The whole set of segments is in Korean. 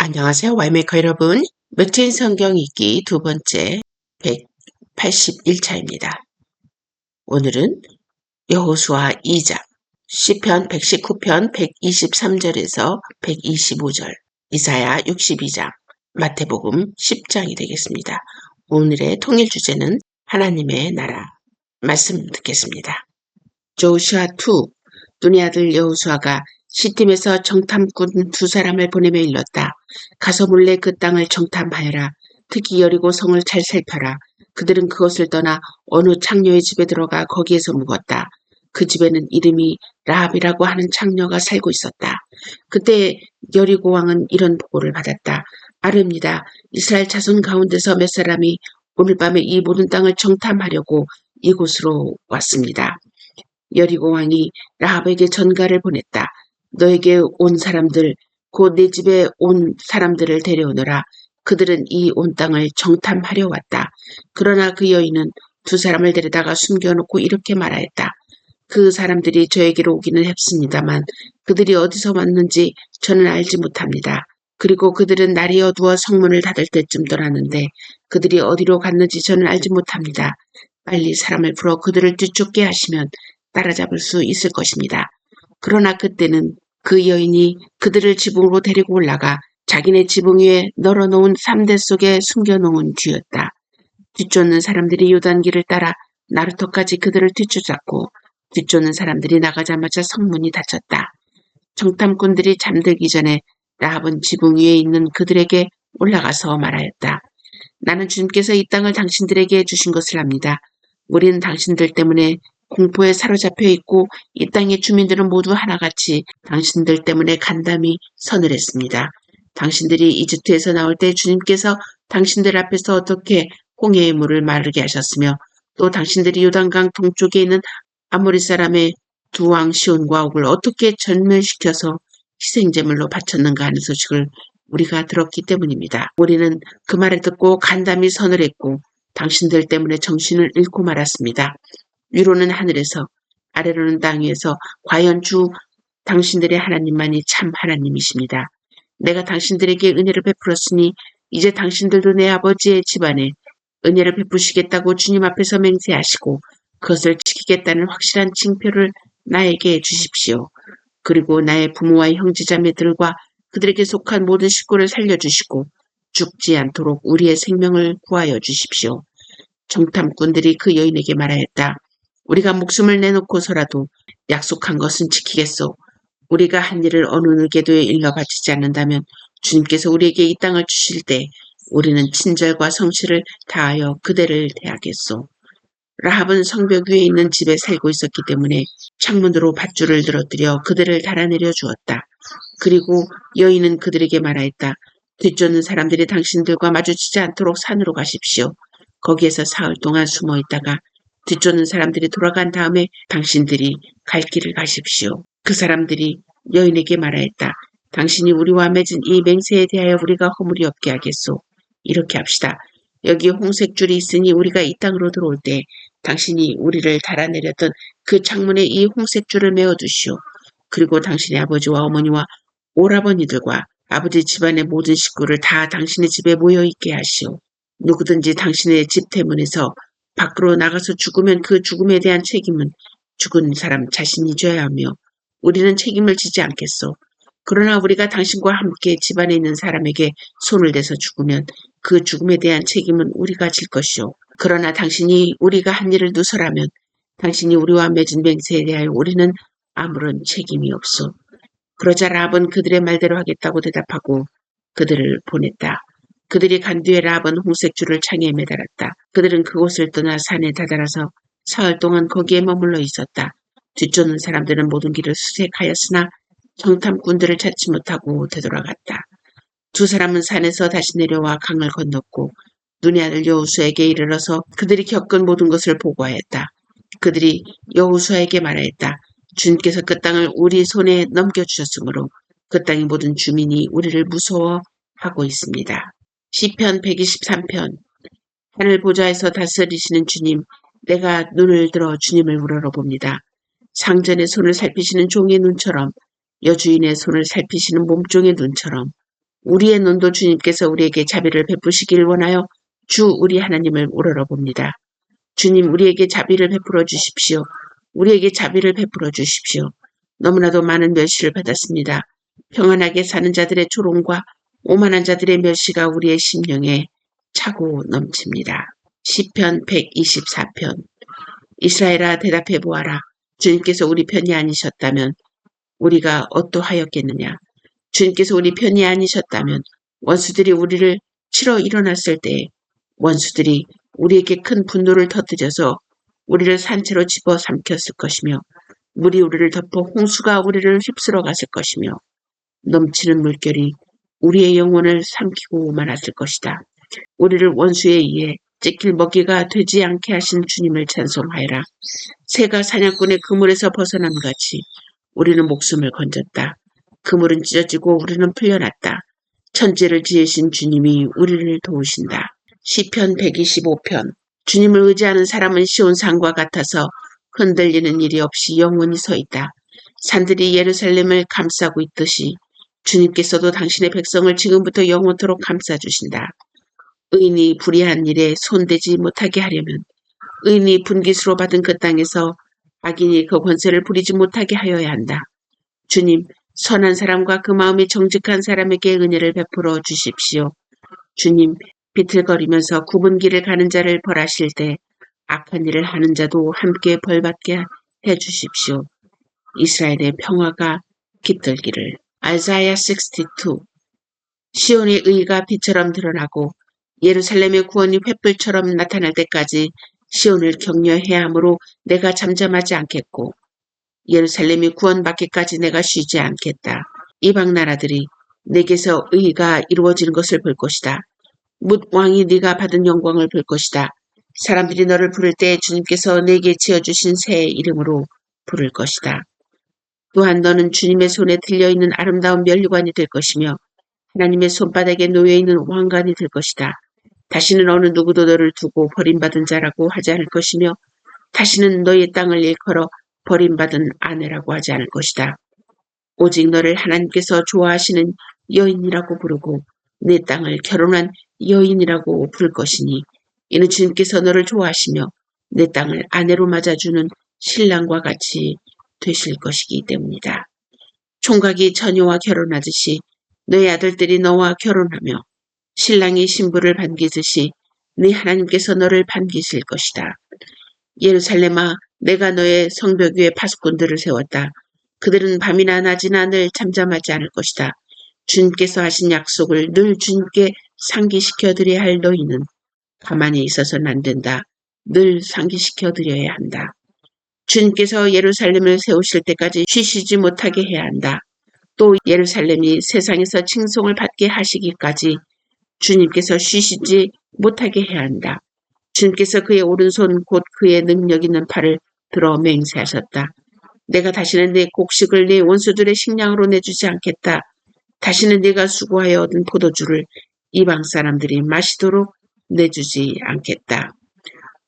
안녕하세요. 와이메이커 여러분. 멋진 성경 읽기 두 번째 181차입니다. 오늘은 여호수아 2장, 시편 119편 123절에서 125절, 이사야 62장, 마태복음 10장이 되겠습니다. 오늘의 통일 주제는 하나님의 나라. 말씀 듣겠습니다. 조슈아 2, 눈의 아들 여호수아가 시팀에서 정탐꾼 두 사람을 보내며 일렀다. 가서 몰래 그 땅을 정탐하여라. 특히 여리고 성을 잘 살펴라. 그들은 그것을 떠나 어느 창녀의 집에 들어가 거기에서 묵었다. 그 집에는 이름이 라합이라고 하는 창녀가 살고 있었다. 그때 여리고 왕은 이런 보고를 받았다. 아릅니다. 이스라엘 자손 가운데서 몇 사람이 오늘 밤에 이 모든 땅을 정탐하려고 이곳으로 왔습니다. 여리고 왕이 라합에게 전가를 보냈다. 너에게 온 사람들, 곧 내 집에 온 사람들을 데려오너라. 그들은 이 온 땅을 정탐하려 왔다. 그러나 그 여인은 두 사람을 데려다가 숨겨놓고 이렇게 말하였다. 그 사람들이 저에게로 오기는 했습니다만 그들이 어디서 왔는지 저는 알지 못합니다. 그리고 그들은 날이 어두워 성문을 닫을 때쯤 떠났는데 그들이 어디로 갔는지 저는 알지 못합니다. 빨리 사람을 풀어 그들을 뒤쫓게 하시면 따라잡을 수 있을 것입니다. 그러나 그때는 그 여인이 그들을 지붕으로 데리고 올라가 자기네 지붕 위에 널어놓은 삼대 속에 숨겨놓은 뒤였다. 뒤쫓는 사람들이 요단길을 따라 나루터까지 그들을 뒤쫓았고 뒤쫓는 사람들이 나가자마자 성문이 닫혔다. 정탐꾼들이 잠들기 전에 라합은 지붕 위에 있는 그들에게 올라가서 말하였다. 나는 주님께서 이 땅을 당신들에게 주신 것을 압니다. 우리는 당신들 때문에 공포에 사로잡혀 있고 이 땅의 주민들은 모두 하나같이 당신들 때문에 간담이 서늘했습니다. 당신들이 이집트에서 나올 때 주님께서 당신들 앞에서 어떻게 홍해의 물을 마르게 하셨으며 또 당신들이 요단강 동쪽에 있는 아모리 사람의 두 왕 시온과 옥을 어떻게 전멸시켜서 희생제물로 바쳤는가 하는 소식을 우리가 들었기 때문입니다. 우리는 그 말을 듣고 간담이 서늘했고 당신들 때문에 정신을 잃고 말았습니다. 위로는 하늘에서 아래로는 땅 위에서 과연 주 당신들의 하나님만이 참 하나님이십니다. 내가 당신들에게 은혜를 베풀었으니 이제 당신들도 내 아버지의 집안에 은혜를 베푸시겠다고 주님 앞에서 맹세하시고 그것을 지키겠다는 확실한 징표를 나에게 주십시오. 그리고 나의 부모와 형제자매들과 그들에게 속한 모든 식구를 살려주시고 죽지 않도록 우리의 생명을 구하여 주십시오. 정탐꾼들이 그 여인에게 말하였다. 우리가 목숨을 내놓고서라도 약속한 것은 지키겠소. 우리가 한 일을 어느 누구에게도 일러 바치지 않는다면 주님께서 우리에게 이 땅을 주실 때 우리는 친절과 성실을 다하여 그대를 대하겠소. 라합은 성벽 위에 있는 집에 살고 있었기 때문에 창문으로 밧줄을 늘어뜨려 그들을 달아내려 주었다. 그리고 여인은 그들에게 말하였다. 뒤쫓는 사람들이 당신들과 마주치지 않도록 산으로 가십시오. 거기에서 사흘 동안 숨어 있다가 뒤쫓는 사람들이 돌아간 다음에 당신들이 갈 길을 가십시오. 그 사람들이 여인에게 말하였다. 당신이 우리와 맺은 이 맹세에 대하여 우리가 허물이 없게 하겠소. 이렇게 합시다. 여기 홍색줄이 있으니 우리가 이 땅으로 들어올 때 당신이 우리를 달아내렸던 그 창문에 이 홍색줄을 메어두시오. 그리고 당신의 아버지와 어머니와 오라버니들과 아버지 집안의 모든 식구를 다 당신의 집에 모여있게 하시오. 누구든지 당신의 집 대문에서 밖으로 나가서 죽으면 그 죽음에 대한 책임은 죽은 사람 자신이 져야 하며 우리는 책임을 지지 않겠소. 그러나 우리가 당신과 함께 집안에 있는 사람에게 손을 대서 죽으면 그 죽음에 대한 책임은 우리가 질 것이오. 그러나 당신이 우리가 한 일을 누설하면 당신이 우리와 맺은 맹세에 대하여 우리는 아무런 책임이 없소. 그러자 라합은 그들의 말대로 하겠다고 대답하고 그들을 보냈다. 그들이 간 뒤에 라합은 홍색줄을 창에 매달았다. 그들은 그곳을 떠나 산에 다다라서 사흘 동안 거기에 머물러 있었다. 뒤쫓는 사람들은 모든 길을 수색하였으나 정탐꾼들을 찾지 못하고 되돌아갔다. 두 사람은 산에서 다시 내려와 강을 건넜고 눈의 아들 여호수아에게 이르러서 그들이 겪은 모든 것을 보고하였다. 그들이 여호수아에게 말하였다. 주님께서 그 땅을 우리 손에 넘겨주셨으므로 그 땅의 모든 주민이 우리를 무서워하고 있습니다. 시편 123편. 하늘 보좌에서 다스리시는 주님, 내가 눈을 들어 주님을 우러러봅니다. 상전의 손을 살피시는 종의 눈처럼, 여주인의 손을 살피시는 몸종의 눈처럼 우리의 눈도 주님께서 우리에게 자비를 베푸시길 원하여 주 우리 하나님을 우러러봅니다. 주님, 우리에게 자비를 베풀어 주십시오. 우리에게 자비를 베풀어 주십시오. 너무나도 많은 멸시를 받았습니다. 평안하게 사는 자들의 조롱과 오만한 자들의 멸시가 우리의 심령에 차고 넘칩니다. 시편 124편. 이스라엘아, 대답해 보아라. 주님께서 우리 편이 아니셨다면 우리가 어떠하였겠느냐. 주님께서 우리 편이 아니셨다면 원수들이 우리를 치러 일어났을 때에 원수들이 우리에게 큰 분노를 터뜨려서 우리를 산채로 집어삼켰을 것이며 물이 우리를 덮어 홍수가 우리를 휩쓸어 갔을 것이며 넘치는 물결이 우리의 영혼을 삼키고 말았을 것이다. 우리를 원수에 의해 찢길 먹이가 되지 않게 하신 주님을 찬송하여라. 새가 사냥꾼의 그물에서 벗어남 같이 우리는 목숨을 건졌다. 그물은 찢어지고 우리는 풀려났다. 천지를 지으신 주님이 우리를 도우신다. 시편 125편. 주님을 의지하는 사람은 시온 산과 같아서 흔들리는 일이 없이 영원히 서 있다. 산들이 예루살렘을 감싸고 있듯이 주님께서도 당신의 백성을 지금부터 영원토록 감싸주신다. 의인이 불의한 일에 손대지 못하게 하려면 의인이 분깃으로 받은 그 땅에서 악인이 그 권세를 부리지 못하게 하여야 한다. 주님, 선한 사람과 그 마음이 정직한 사람에게 은혜를 베풀어 주십시오. 주님, 비틀거리면서 굽은 길을 가는 자를 벌하실 때 악한 일을 하는 자도 함께 벌받게 해주십시오. 이스라엘의 평화가 깃들기를. 아이사야 62. 시온의 의가 빛처럼 드러나고 예루살렘의 구원이 횃불처럼 나타날 때까지 시온을 격려해야 하므로 내가 잠잠하지 않겠고 예루살렘이 구원받기까지 내가 쉬지 않겠다. 이방 나라들이 내게서 의가 이루어지는 것을 볼 것이다. 뭇 왕이 네가 받은 영광을 볼 것이다. 사람들이 너를 부를 때 주님께서 내게 지어주신 새 이름으로 부를 것이다. 또한 너는 주님의 손에 들려있는 아름다운 면류관이 될 것이며 하나님의 손바닥에 놓여있는 왕관이 될 것이다. 다시는 어느 누구도 너를 두고 버림받은 자라고 하지 않을 것이며 다시는 너의 땅을 일컬어 버림받은 아내라고 하지 않을 것이다. 오직 너를 하나님께서 좋아하시는 여인이라고 부르고 내 땅을 결혼한 여인이라고 부를 것이니 이는 주님께서 너를 좋아하시며 내 땅을 아내로 맞아주는 신랑과 같이 되실 것이기 때문이다. 총각이 처녀와 결혼하듯이 너의 아들들이 너와 결혼하며 신랑이 신부를 반기듯이 네 하나님께서 너를 반기실 것이다. 예루살렘아, 내가 너의 성벽 위에 파수꾼들을 세웠다. 그들은 밤이나 낮이나 늘 잠잠하지 않을 것이다. 주님께서 하신 약속을 늘 주님께 상기시켜 드려야 할 너희는 가만히 있어서는 안 된다. 늘 상기시켜 드려야 한다. 주님께서 예루살렘을 세우실 때까지 쉬시지 못하게 해야 한다. 또 예루살렘이 세상에서 칭송을 받게 하시기까지 주님께서 쉬시지 못하게 해야 한다. 주님께서 그의 오른손 곧 그의 능력 있는 팔을 들어 맹세하셨다. 내가 다시는 내 곡식을 네 원수들의 식량으로 내주지 않겠다. 다시는 네가 수고하여 얻은 포도주를 이방 사람들이 마시도록 내주지 않겠다.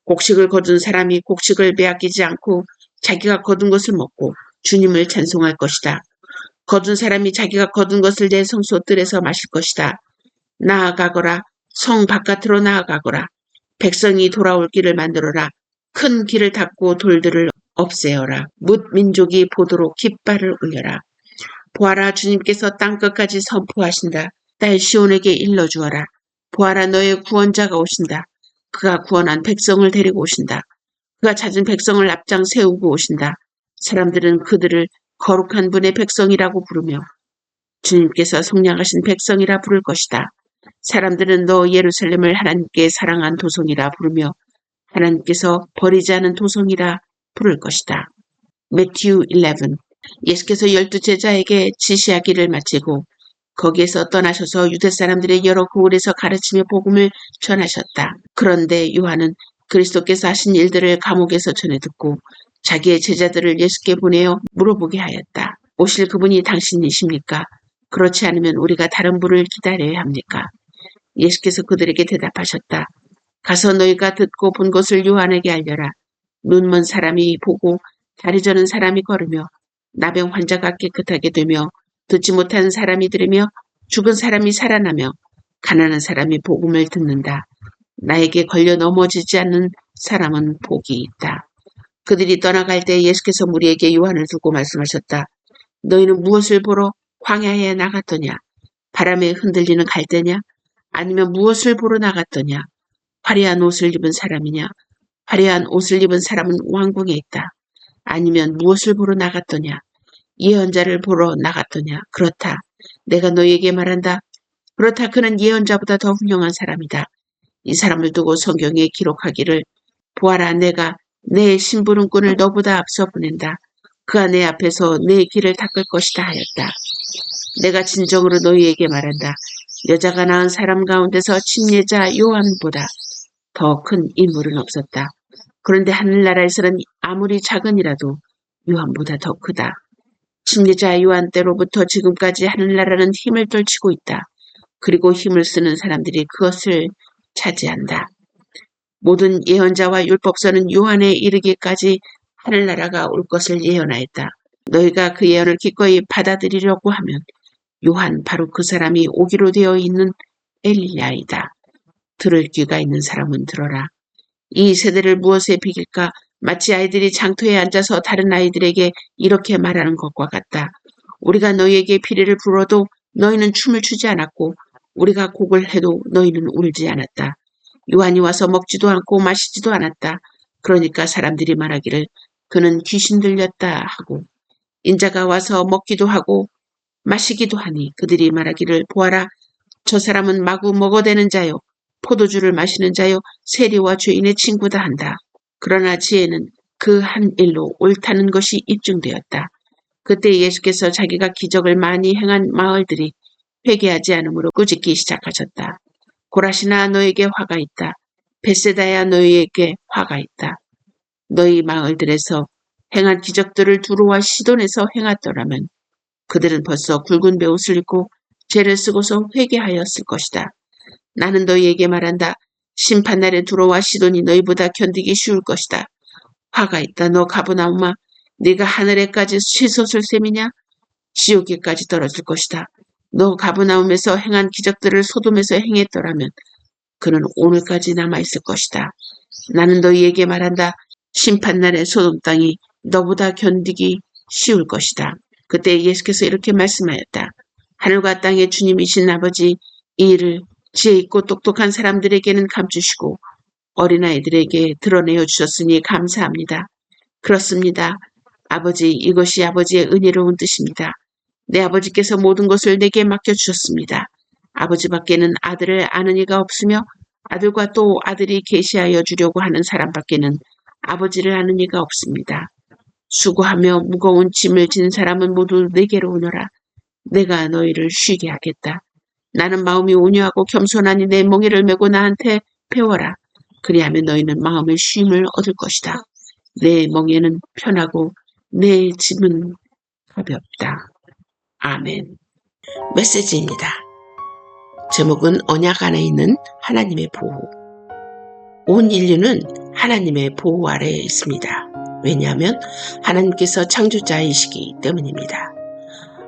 곡식을 거둔 사람이 곡식을 빼앗기지 않고 자기가 거둔 것을 먹고 주님을 찬송할 것이다. 거둔 사람이 자기가 거둔 것을 내 성소뜰에서 마실 것이다. 나아가거라. 성 바깥으로 나아가거라. 백성이 돌아올 길을 만들어라. 큰 길을 닫고 돌들을 없애어라. 뭇 민족이 보도록 깃발을 올려라. 보아라, 주님께서 땅끝까지 선포하신다. 딸 시온에게 일러주어라. 보아라, 너의 구원자가 오신다. 그가 구원한 백성을 데리고 오신다. 그가 찾은 백성을 앞장 세우고 오신다. 사람들은 그들을 거룩한 분의 백성이라고 부르며 주님께서 속량하신 백성이라 부를 것이다. 사람들은 너 예루살렘을 하나님께 사랑한 도성이라 부르며 하나님께서 버리지 않은 도성이라 부를 것이다. 매튜 11. 예수께서 12제자에게 지시하기를 마치고 거기에서 떠나셔서 유대 사람들의 여러 고을에서 가르치며 복음을 전하셨다. 그런데 요한은 그리스도께서 하신 일들을 감옥에서 전해 듣고 자기의 제자들을 예수께 보내어 물어보게 하였다. 오실 그분이 당신이십니까? 그렇지 않으면 우리가 다른 분을 기다려야 합니까? 예수께서 그들에게 대답하셨다. 가서 너희가 듣고 본 것을 요한에게 알려라. 눈먼 사람이 보고 다리 저는 사람이 걸으며 나병 환자가 깨끗하게 되며 듣지 못하는 사람이 들으며 죽은 사람이 살아나며 가난한 사람이 복음을 듣는다. 나에게 걸려 넘어지지 않는 사람은 복이 있다. 그들이 떠나갈 때 예수께서 무리에게 요한을 두고 말씀하셨다. 너희는 무엇을 보러 광야에 나갔더냐? 바람에 흔들리는 갈대냐? 아니면 무엇을 보러 나갔더냐? 화려한 옷을 입은 사람이냐? 화려한 옷을 입은 사람은 왕궁에 있다. 아니면 무엇을 보러 나갔더냐? 예언자를 보러 나갔더냐? 그렇다. 내가 너희에게 말한다. 그렇다. 그는 예언자보다 더 훌륭한 사람이다. 이 사람을 두고 성경에 기록하기를 보아라 내가 내 심부름꾼을 너보다 앞서 보낸다. 그가 내 앞에서 내 길을 닦을 것이다 하였다. 내가 진정으로 너희에게 말한다. 여자가 낳은 사람 가운데서 침례자 요한보다 더 큰 인물은 없었다. 그런데 하늘나라에서는 아무리 작은이라도 요한보다 더 크다. 침례자 요한 때로부터 지금까지 하늘나라는 힘을 떨치고 있다. 그리고 힘을 쓰는 사람들이 그것을 차지한다. 모든 예언자와 율법서는 요한에 이르기까지 하늘나라가 올 것을 예언하였다. 너희가 그 예언을 기꺼이 받아들이려고 하면 요한 바로 그 사람이 오기로 되어 있는 엘리야이다. 들을 귀가 있는 사람은 들어라. 이 세대를 무엇에 비길까? 마치 아이들이 장터에 앉아서 다른 아이들에게 이렇게 말하는 것과 같다. 우리가 너희에게 피리를 불어도 너희는 춤을 추지 않았고 우리가 곡을 해도 너희는 울지 않았다. 요한이 와서 먹지도 않고 마시지도 않았다. 그러니까 사람들이 말하기를 그는 귀신 들렸다 하고 인자가 와서 먹기도 하고 마시기도 하니 그들이 말하기를 보아라 저 사람은 마구 먹어대는 자요 포도주를 마시는 자요 세리와 죄인의 친구다 한다. 그러나 지혜는 그 한 일로 옳다는 것이 입증되었다. 그때 예수께서 자기가 기적을 많이 행한 마을들이 회개하지 않으므로 꾸짖기 시작하셨다. 고라시나 너에게 화가 있다. 벳세다야 너희에게 화가 있다. 너희 마을들에서 행한 기적들을 두로와 시돈에서 행했더라면 그들은 벌써 굵은 베옷을 입고 죄를 쓰고서 회개하였을 것이다. 나는 너희에게 말한다. 심판날에 두로와 시돈이 너희보다 견디기 쉬울 것이다. 화가 있다. 너 가버나움아 네가 하늘에까지 쇠솟을 셈이냐? 지옥에까지 떨어질 것이다. 너 가버나움에서 행한 기적들을 소돔에서 행했더라면 그는 오늘까지 남아있을 것이다. 나는 너희에게 말한다. 심판날에 소돔 땅이 너보다 견디기 쉬울 것이다. 그때 예수께서 이렇게 말씀하였다. 하늘과 땅의 주님이신 아버지 이 일을 지혜 있고 똑똑한 사람들에게는 감추시고 어린아이들에게 드러내어 주셨으니 감사합니다. 그렇습니다. 아버지 이것이 아버지의 은혜로운 뜻입니다. 내 아버지께서 모든 것을 내게 맡겨주셨습니다. 아버지밖에는 아들을 아는 이가 없으며 아들과 또 아들이 계시하여 주려고 하는 사람밖에는 아버지를 아는 이가 없습니다. 수고하며 무거운 짐을 지는 사람은 모두 내게로 오너라. 내가 너희를 쉬게 하겠다. 나는 마음이 온유하고 겸손하니 내 멍에를 메고 나한테 배워라. 그리하면 너희는 마음의 쉼을 얻을 것이다. 내 멍에는 편하고 내 짐은 가볍다. 아멘. 메시지입니다. 제목은 언약 안에 있는 하나님의 보호. 온 인류는 하나님의 보호 아래에 있습니다. 왜냐하면 하나님께서 창조자이시기 때문입니다.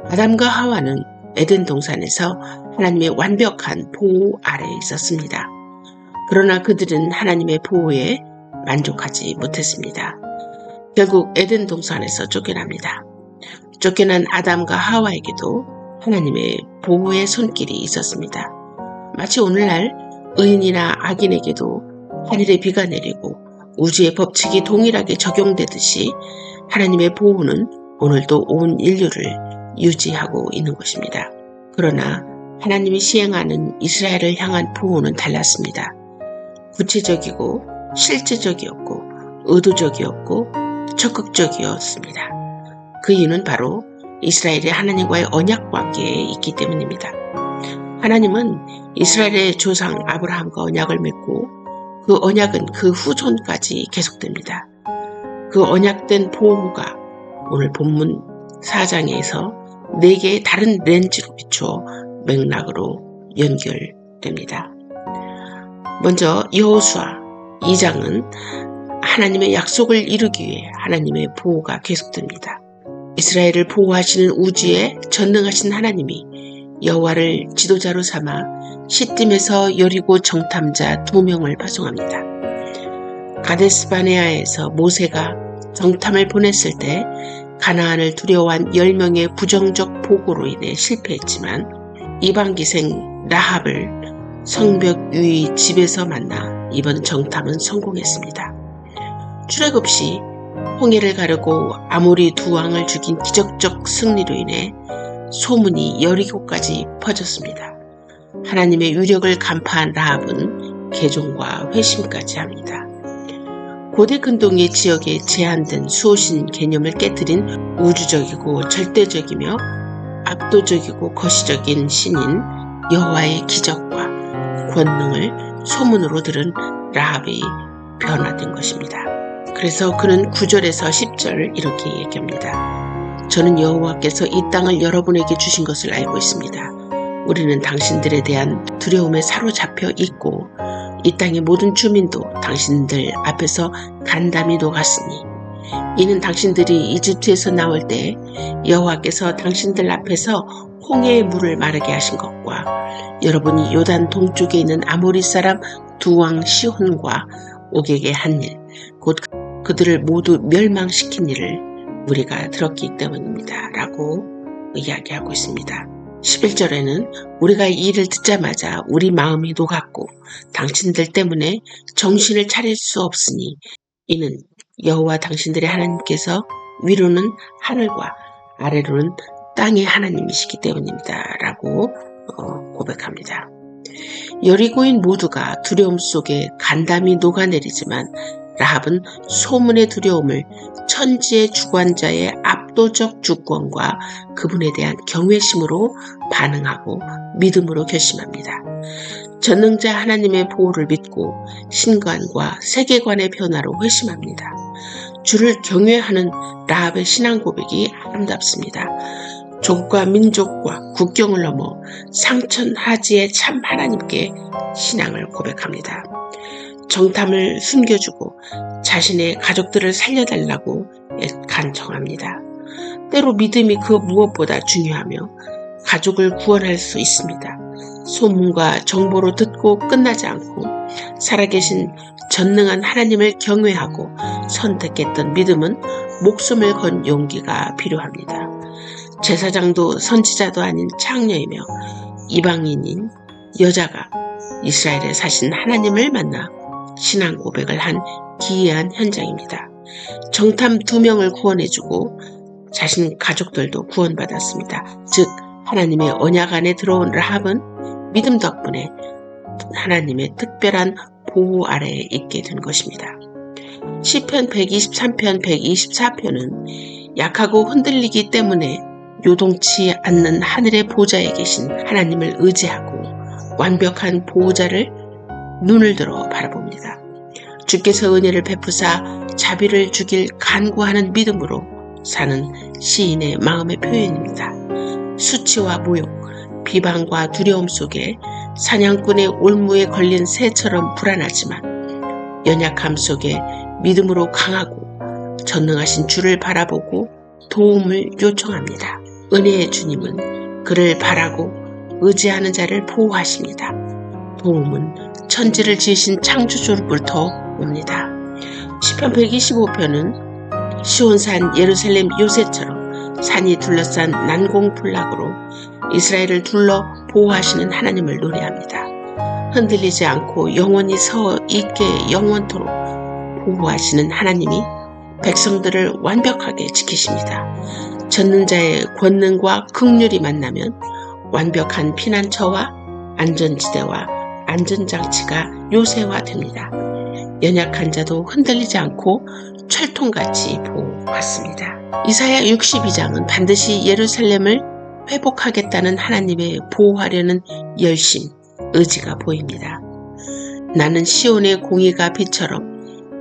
아담과 하와는 에덴 동산에서 하나님의 완벽한 보호 아래에 있었습니다. 그러나 그들은 하나님의 보호에 만족하지 못했습니다. 결국 에덴 동산에서 쫓겨납니다. 쫓겨난 아담과 하와에게도 하나님의 보호의 손길이 있었습니다. 마치 오늘날 의인이나 악인에게도 하늘에 비가 내리고 우주의 법칙이 동일하게 적용되듯이 하나님의 보호는 오늘도 온 인류를 유지하고 있는 것입니다. 그러나 하나님이 시행하는 이스라엘을 향한 보호는 달랐습니다. 구체적이고 실제적이었고 의도적이었고 적극적이었습니다. 그 이유는 바로 이스라엘이 하나님과의 언약 관계에 있기 때문입니다. 하나님은 이스라엘의 조상 아브라함과 언약을 맺고 그 언약은 그 후손까지 계속됩니다. 그 언약된 보호가 오늘 본문 4장에서 4개의 다른 렌즈로 비추어 맥락으로 연결됩니다. 먼저 여호수아 2장은 하나님의 약속을 이루기 위해 하나님의 보호가 계속됩니다. 이스라엘을 보호하시는 우주에 전능하신 하나님이 여호와를 지도자로 삼아 시딤에서 여리고 정탐자 2명을 파송합니다. 가데스바네아에서 모세가 정탐을 보냈을 때 가나안을 두려워한 10명의 부정적 보고로 인해 실패했지만 이방기생 라합을 성벽 위 집에서 만나 이번 정탐은 성공했습니다. 출애굽 시 홍해를 가르고 아모리 2왕을 죽인 기적적 승리로 인해 소문이 여리고까지 퍼졌습니다. 하나님의 위력을 간파한 라합은 개종과 회심까지 합니다. 고대 근동의 지역에 제한된 수호신 개념을 깨뜨린 우주적이고 절대적이며 압도적이고 거시적인 신인 여호와의 기적과 권능을 소문으로 들은 라합이 변화된 것입니다. 그래서 그는 9절에서 10절 이렇게 얘기합니다. 저는 여호와께서 이 땅을 여러분에게 주신 것을 알고 있습니다. 우리는 당신들에 대한 두려움에 사로잡혀 있고 이 땅의 모든 주민도 당신들 앞에서 간담이 녹았으니 이는 당신들이 이집트에서 나올 때 여호와께서 당신들 앞에서 홍해의 물을 마르게 하신 것과 여러분이 요단 동쪽에 있는 아모리 사람 2왕 시혼과 옥에게 한 일, 곧 그들을 모두 멸망시킨 일을 우리가 들었기 때문입니다. 라고 이야기하고 있습니다. 11절에는 우리가 이 일을 듣자마자 우리 마음이 녹았고 당신들 때문에 정신을 차릴 수 없으니 이는 여호와 당신들의 하나님께서 위로는 하늘과 아래로는 땅의 하나님이시기 때문입니다. 라고 고백합니다. 여리고인 모두가 두려움 속에 간담이 녹아내리지만 라합은 소문의 두려움을 천지의 주관자의 압도적 주권과 그분에 대한 경외심으로 반응하고 믿음으로 결심합니다. 전능자 하나님의 보호를 믿고 신관과 세계관의 변화로 회심합니다. 주를 경외하는 라합의 신앙 고백이 아름답습니다. 족과 민족과 국경을 넘어 상천하지의 참 하나님께 신앙을 고백합니다. 정탐을 숨겨주고 자신의 가족들을 살려달라고 간청합니다. 때로 믿음이 그 무엇보다 중요하며 가족을 구원할 수 있습니다. 소문과 정보로 듣고 끝나지 않고 살아계신 전능한 하나님을 경외하고 선택했던 믿음은 목숨을 건 용기가 필요합니다. 제사장도 선지자도 아닌 창녀이며 이방인인 여자가 이스라엘에 사신 하나님을 만나 신앙 고백을 한 기이한 현장입니다. 정탐 2명을 구원해주고 자신 가족들도 구원받았습니다. 즉 하나님의 언약 안에 들어온 라합은 믿음 덕분에 하나님의 특별한 보호 아래에 있게 된 것입니다. 시편 123편, 124편은 약하고 흔들리기 때문에 요동치 않는 하늘의 보좌에 계신 하나님을 의지하고 완벽한 보호자를 눈을 들어 바라봅니다. 주께서 은혜를 베푸사 자비를 주길 간구하는 믿음으로 사는 시인의 마음의 표현입니다. 수치와 모욕, 비방과 두려움 속에 사냥꾼의 올무에 걸린 새처럼 불안하지만 연약함 속에 믿음으로 강하고 전능하신 주를 바라보고 도움을 요청합니다. 은혜의 주님은 그를 바라고 의지하는 자를 보호하십니다. 도움은 천지를 지으신 창조주로부터 옵니다. 시편 125편은 시온산 예루살렘 요새처럼 산이 둘러싼 난공불락으로 이스라엘을 둘러 보호하시는 하나님을 노래합니다. 흔들리지 않고 영원히 서 있게 영원토록 보호하시는 하나님이 백성들을 완벽하게 지키십니다. 전능자의 권능과 긍휼이 만나면 완벽한 피난처와 안전지대와 안전장치가 요새화됩니다. 연약한 자도 흔들리지 않고 철통같이 보호받습니다. 이사야 62장은 반드시 예루살렘을 회복하겠다는 하나님의 보호하려는 열심, 의지가 보입니다. 나는 시온의 공의가 빛처럼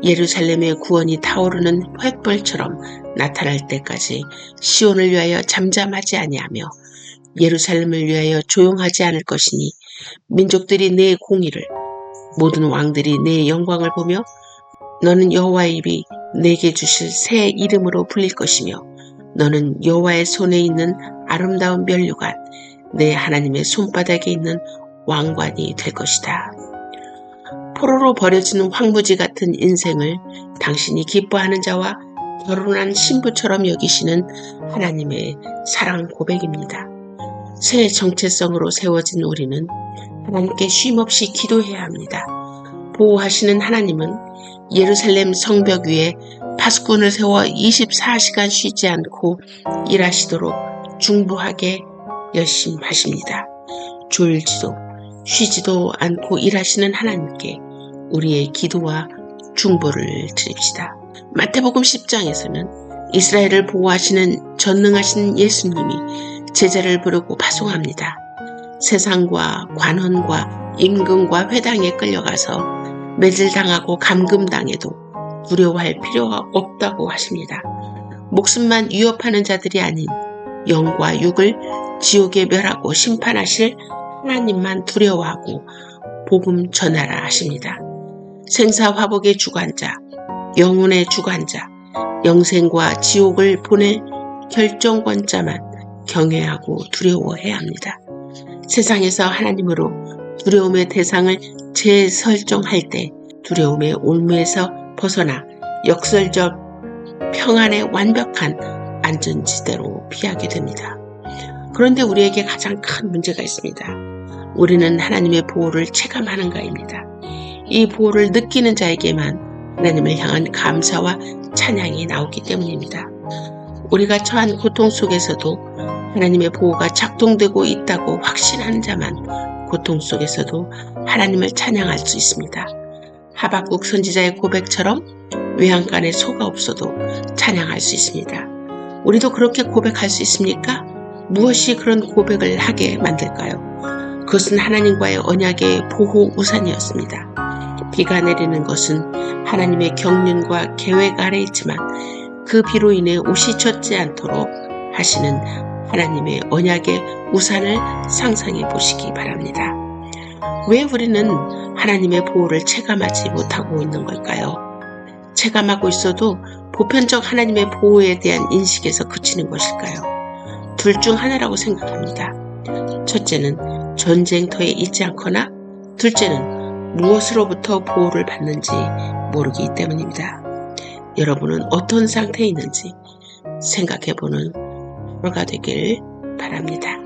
예루살렘의 구원이 타오르는 횃불처럼 나타날 때까지 시온을 위하여 잠잠하지 아니하며 예루살렘을 위하여 조용하지 않을 것이니 민족들이 내 공의를 모든 왕들이 내 영광을 보며 너는 여호와의 입이 내게 주실 새 이름으로 불릴 것이며 너는 여호와의 손에 있는 아름다운 면류관 내 하나님의 손바닥에 있는 왕관이 될 것이다. 포로로 버려지는 황무지 같은 인생을 당신이 기뻐하는 자와 결혼한 신부처럼 여기시는 하나님의 사랑 고백입니다. 새 정체성으로 세워진 우리는 하나님께 쉼없이 기도해야 합니다. 보호하시는 하나님은 예루살렘 성벽 위에 파수꾼을 세워 24시간 쉬지 않고 일하시도록 중보하게 열심하십니다. 졸지도 쉬지도 않고 일하시는 하나님께 우리의 기도와 중보를 드립시다. 마태복음 10장에서는 이스라엘을 보호하시는 전능하신 예수님이 제자를 부르고 파송합니다. 세상과 관원과 임금과 회당에 끌려가서 매질당하고 감금당해도 두려워할 필요가 없다고 하십니다. 목숨만 위협하는 자들이 아닌 영과 육을 지옥에 멸하고 심판하실 하나님만 두려워하고 복음 전하라 하십니다. 생사화복의 주관자, 영혼의 주관자, 영생과 지옥을 보낼 결정권자만 경외하고 두려워해야 합니다. 세상에서 하나님으로 두려움의 대상을 재설정할 때 두려움의 올무에서 벗어나 역설적 평안의 완벽한 안전지대로 피하게 됩니다. 그런데 우리에게 가장 큰 문제가 있습니다. 우리는 하나님의 보호를 체감하는가입니다. 이 보호를 느끼는 자에게만 하나님을 향한 감사와 찬양이 나오기 때문입니다. 우리가 처한 고통 속에서도 하나님의 보호가 작동되고 있다고 확신하는 자만 고통 속에서도 하나님을 찬양할 수 있습니다. 하박국 선지자의 고백처럼 외양간에 소가 없어도 찬양할 수 있습니다. 우리도 그렇게 고백할 수 있습니까? 무엇이 그런 고백을 하게 만들까요? 그것은 하나님과의 언약의 보호 우산이었습니다. 비가 내리는 것은 하나님의 경륜과 계획 아래 있지만 그 비로 인해 옷이 젖지 않도록 하시는 하나님의 언약의 우산을 상상해 보시기 바랍니다. 왜 우리는 하나님의 보호를 체감하지 못하고 있는 걸까요? 체감하고 있어도 보편적 하나님의 보호에 대한 인식에서 그치는 것일까요? 둘 중 하나라고 생각합니다. 첫째는 전쟁터에 있지 않거나 둘째는 무엇으로부터 보호를 받는지 모르기 때문입니다. 여러분은 어떤 상태에 있는지 생각해보는 하루가 되길 바랍니다.